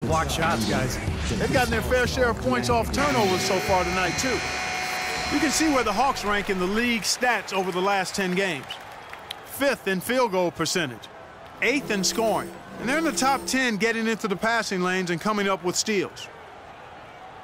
block shots, guys. They've gotten their fair share of points off turnovers so far tonight, too. You can see where the Hawks rank in the league stats over the last 10 games. 5th in field goal percentage, 8th in scoring, and they're in the top 10 getting into the passing lanes and coming up with steals.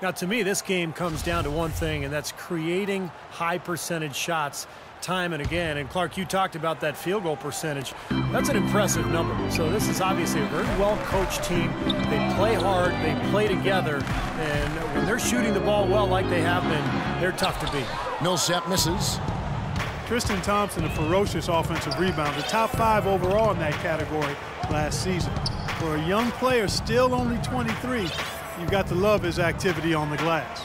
Now, to me, this game comes down to one thing, and that's creating high percentage shots time and again. And Clark, you talked about that field goal percentage. That's an impressive number. So this is obviously a very well-coached team. They play hard, they play together, and when they're shooting the ball well like they have been, they're tough to beat. Millsap misses. Tristan Thompson, a ferocious offensive rebounder, top 5 overall in that category last season. For a young player, still only 23, you've got to love his activity on the glass.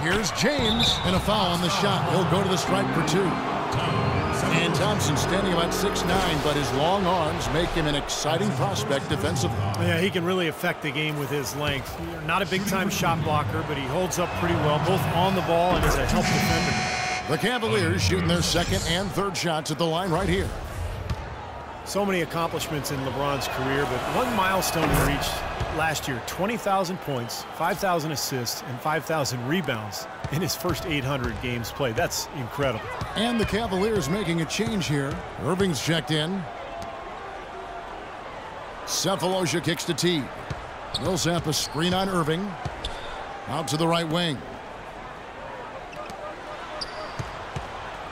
Here's James, and a foul on the shot. He'll go to the stripe for 2. And Thompson standing about 6'9", but his long arms make him an exciting prospect defensively. Yeah, he can really affect the game with his length. Not a big-time shot blocker, but he holds up pretty well, both on the ball and as a help defender. The Cavaliers shooting their 2nd and 3rd shots at the line right here. So many accomplishments in LeBron's career, but one milestone he reached last year: 20,000 points, 5,000 assists, and 5,000 rebounds in his first 800 games played. That's incredible. And the Cavaliers making a change here. Irving's checked in. Cephalosha kicks to T. Millsap a screen on Irving. Out to the right wing.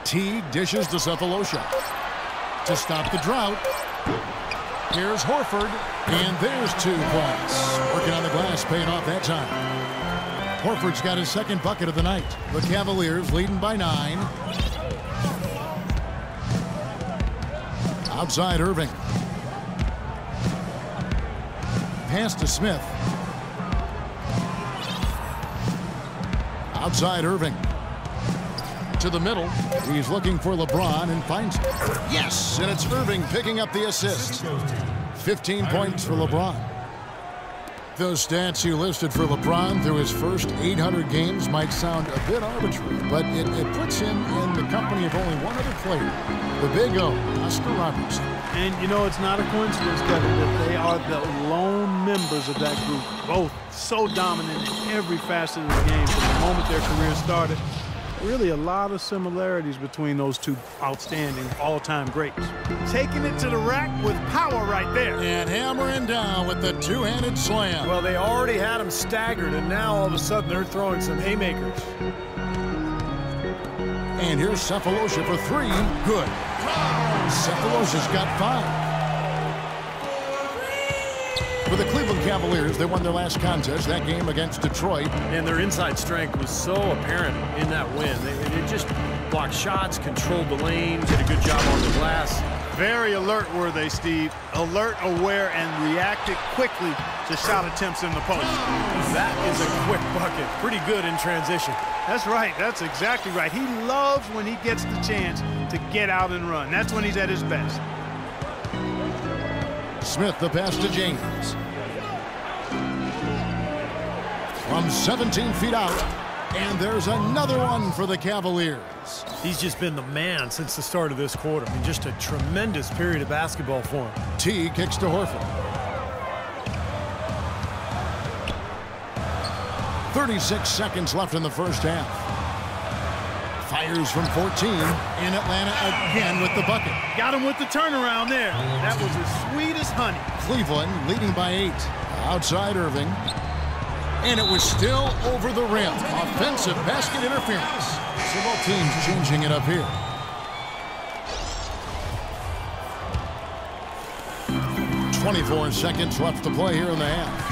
T dishes to Cephalosha. To stop the drought. Here's Horford. And there's 2 points. Working on the glass, paying off that time. Horford's got his 2nd bucket of the night. The Cavaliers leading by 9. Outside Irving. Pass to Smith. Outside Irving. To the middle. He's looking for LeBron and finds him. Yes, and it's Irving picking up the assist. 15 points for LeBron. Those stats you listed for LeBron through his first 800 games might sound a bit arbitrary, but it puts him in the company of only one other player, the Big O, Oscar Robertson. And, you know, it's not a coincidence, Kevin, that they are the lone members of that group. Both so dominant in every facet of the game from the moment their career started. Really a lot of similarities between those 2 outstanding all-time greats. Taking it to the rack with power right there. And hammering down with the 2-handed slam. Well, they already had him staggered, and now all of a sudden they're throwing some haymakers. And here's Cephalosha for 3. Good. Cephalosha's got 5. For the Cleveland Cavaliers, they won their last contest, that game against Detroit. And their inside strength was so apparent in that win. They just blocked shots, controlled the lane, did a good job on the glass. Very alert were they, Steve. Alert, aware, and reacted quickly to shot attempts in the post. That is a quick bucket. Pretty good in transition. That's right. That's exactly right. He loves when he gets the chance to get out and run. That's when he's at his best. Smith, the pass to James. From 17 feet out, and there's another one for the Cavaliers. He's just been the man since the start of this quarter. I mean, just a tremendous period of basketball for him. T kicks to Horford. 36 seconds left in the first half. Fires from 14, and Atlanta again with the bucket. Got him with the turnaround there. That was as sweet as honey. Cleveland leading by 8. Outside Irving. And it was still over the rim. Offensive basket interference. So both teams changing it up here. 24 seconds left to play here in the half.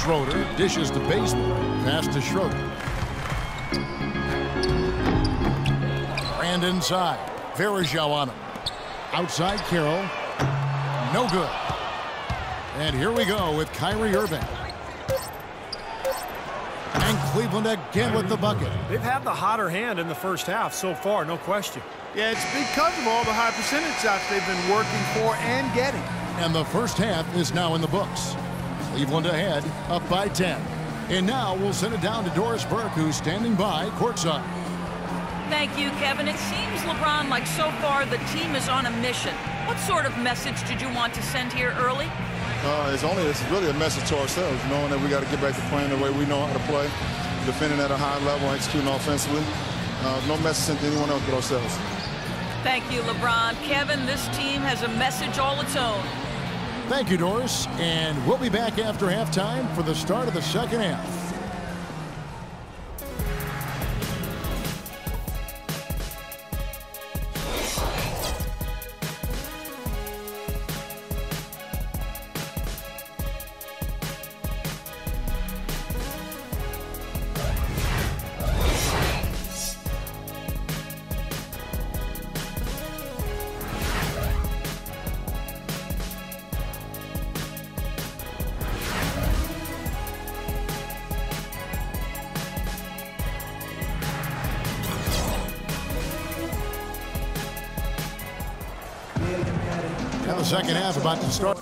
Schroeder dishes to Bazemore. Pass to Schroeder. And inside. Varejao on him. Outside Carroll. No good. And here we go with Kyrie Irving. And Cleveland again with the bucket. They've had the hotter hand in the first half so far, no question. Yeah, it's because of all the high percentage shots they've been working for and getting. And the first half is now in the books. Cleveland ahead, up by 10. And now we'll send it down to Doris Burke, who's standing by courtside. Thank you, Kevin. It seems, LeBron, like so far the team is on a mission. What sort of message did you want to send here early? It's really a message to ourselves, knowing that we got to get back to playing the way we know how to play, defending at a high level, executing offensively. No message sent to anyone else but ourselves. Thank you, LeBron. Kevin, this team has a message all its own. Thank you, Doris. And we'll be back after halftime for the start of the second half. And the second half about to start.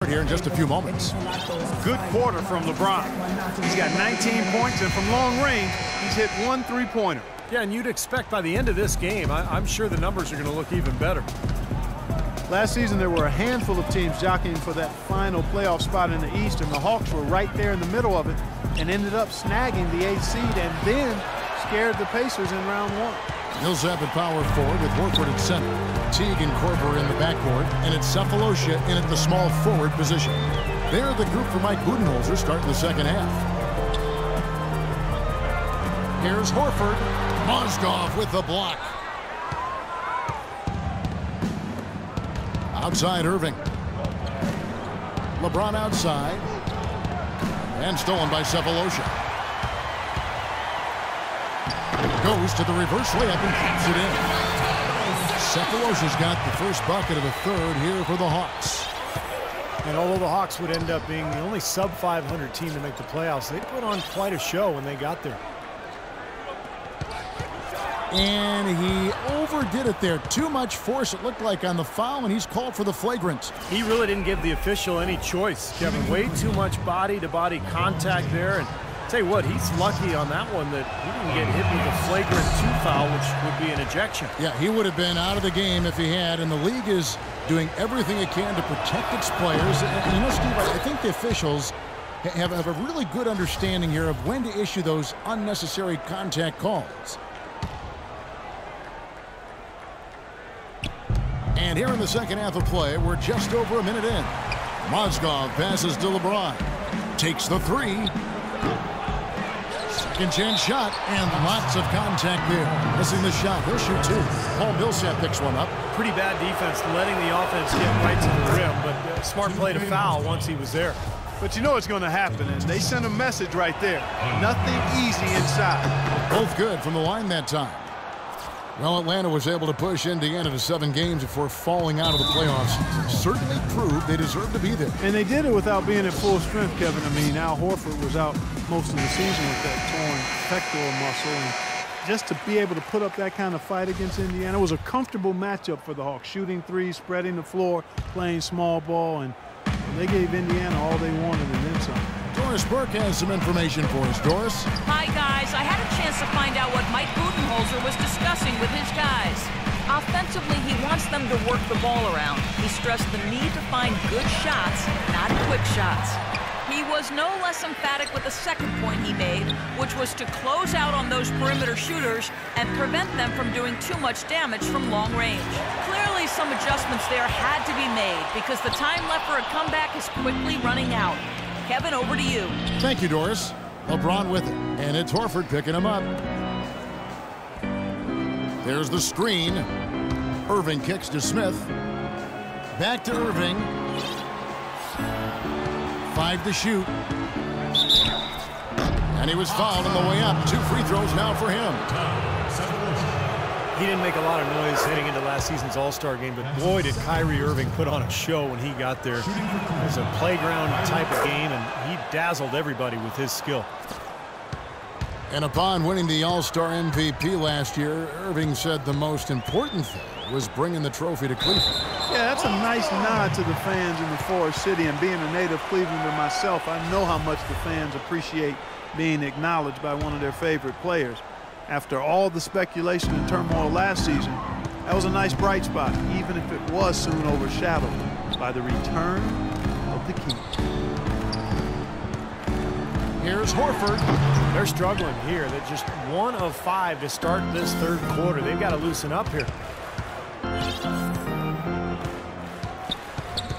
Here in just a few moments. Good quarter from LeBron. He's got 19 points, and from long range, he's hit 1 3-pointer. Yeah, and you'd expect by the end of this game, I'm sure the numbers are going to look even better. Last season, there were a handful of teams jockeying for that final playoff spot in the East, and the Hawks were right there in the middle of it and ended up snagging the 8th seed and then scared the Pacers in round 1. Millsap at power forward with Horford at center. Teague and Korver in the backcourt, and it's Sefolosha in at the small forward position. They're the group for Mike Budenholzer starting the second half. Here's Horford. Mozgov with the block. Outside Irving. LeBron outside. And stolen by Sefolosha. Goes to the reverse layup and keeps it in. Sefolosha's got the first bucket of the third here for the Hawks. And although the Hawks would end up being the only sub-500 team to make the playoffs, they put on quite a show when they got there. And he overdid it there. Too much force, it looked like, on the foul, and he's called for the flagrant. He really didn't give the official any choice, Kevin. Way too much body-to-body contact there, and Tell you what, he's lucky on that one that he didn't get hit with a flagrant 2 foul, which would be an ejection. Yeah, he would have been out of the game if he had, and the league is doing everything it can to protect its players. And you know, Steve, I think the officials have a really good understanding here of when to issue those unnecessary contact calls. And here in the second half of play, we're just over a minute in. Mozgov passes to LeBron. Takes the three. Second chance shot, and lots of contact there. Missing the shot. He'll shoot 2. Paul Millsap picks one up. Pretty bad defense, letting the offense get right to the rim, but smart play to foul once he was there. But you know what's going to happen, and they send a message right there. Nothing easy inside. Both good from the line that time. Well, Atlanta was able to push Indiana to 7 games before falling out of the playoffs. Certainly proved they deserve to be there. And they did it without being at full strength, Kevin. I mean, Al Horford was out most of the season with that torn pectoral muscle. And just to be able to put up that kind of fight against Indiana was a comfortable matchup for the Hawks. Shooting threes, spreading the floor, playing small ball, and they gave Indiana all they wanted and then some. Doris Burke has some information for us. Doris? Hi, guys. I had a chance to find out what Mike Budenholzer was discussing with his guys. Offensively, he wants them to work the ball around. He stressed the need to find good shots, not quick shots. He was no less emphatic with the second point he made, which was to close out on those perimeter shooters and prevent them from doing too much damage from long range. Clearly, some adjustments there had to be made because the time left for a comeback is quickly running out. Kevin, over to you. Thank you, Doris. LeBron with it, and it's Horford picking him up. There's the screen. Irving kicks to Smith. Back to Irving. 5 to shoot. And he was fouled on the way up. 2 free throws now for him. He didn't make a lot of noise heading into last season's All-Star game, but boy, did Kyrie Irving put on a show when he got there. It was a playground type of game, and he dazzled everybody with his skill. And upon winning the All-Star MVP last year, Irving said the most important thing was bringing the trophy to Cleveland. Yeah, that's a nice nod to the fans in the Forest City, and being a native Clevelander myself, I know how much the fans appreciate being acknowledged by one of their favorite players. After all the speculation and turmoil last season, that was a nice bright spot, even if it was soon overshadowed by the return of the King. Here's Horford. They're struggling here. They're just 1 of 5 to start this third quarter. They've got to loosen up here.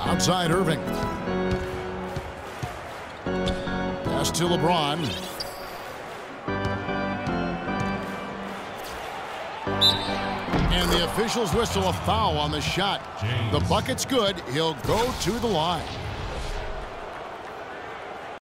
Outside Irving. Pass to LeBron. And the officials whistle a foul on the shot. The bucket's good. He'll go to the line.